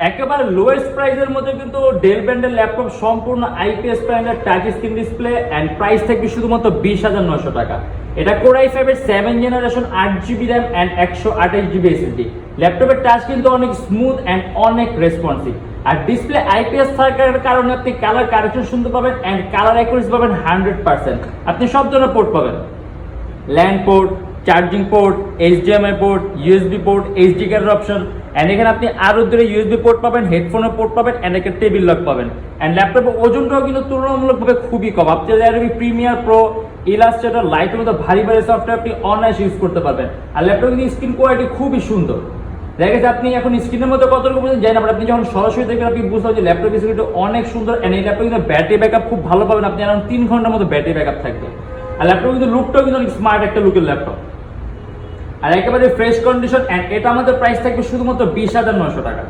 একেবারে লোয়েস্ট প্রাইসের মধ্যে কিন্তু ডেল ব্র্যান্ডের ল্যাপটপ সম্পূর্ণ আইপিএস প্যানেলের touch screen display and price থাকবে শুধুমাত্র 20,900 টাকা। এটা কোর i5 এর 7 generation 8GB RAM and 128GB SSD। ল্যাপটপের টাচ কিন্তু অনেক স্মুথ অ্যান্ড অনেক রেসপন্সিভ, আর ডিসপ্লে আইপিএস থাকার কারণে আপনি কালার কারেকশন শুনতে পাবেন অ্যান্ড কালার অ্যাকুরেসি পাবেন 100%। আপনি সব ধরনের পোর্ট পাবেন, land port, charging port, HDMI port, USB port, HD কার্ডের অপশন, অ্যান্ড এখানে আপনি আরও দূরে ইউএসবি পোর্ট পাবেন, হেডফোনের পোর্ট পাবেন অ্যান্ড একটা টেবিল লক পাবেন। অ্যান্ড ল্যাপটপের ওজনটাও কিন্তু তুলনামূলকভাবে খুবই কম। আপনি Adobe প্রিমিয়ার প্রো, ইলাস্ট্রেটর, লাইটের মতো ভারী ভারী সফটওয়্যার আপনি অনায়াসে ইউজ করতে পারবেন। আর ল্যাপটপের কিন্তু স্ক্রিন কোয়ালিটি খুবই সুন্দর। দেখা গেছে আপনি এখন স্ক্রিনের মধ্যে কতটুকু পর্যন্ত যাই না, আপনি যখন সরাসরি দেখবেন আপনি বুঝতে পারছেন ল্যাপটপের স্ক্রিনটা অনেক সুন্দর। অ্যান্ড এই ল্যাপটপ কিন্তু ব্যাটারি ব্যাকআপ খুব ভালো পাবেন, আপনি আরাউন্ড 3 ঘন্টার মতো ব্যাটারি ব্যাকআপ থাকবে। আর ল্যাপটপ কিন্তু লুকটাও কিন্তু অনেক স্মার্ট একটা লুকের ল্যাপটপ, আর একেবারে ফ্রেশ কন্ডিশন। অ্যান্ড এটা আমাদের প্রাইস থাকবে শুধুমাত্র 20,900 টাকা।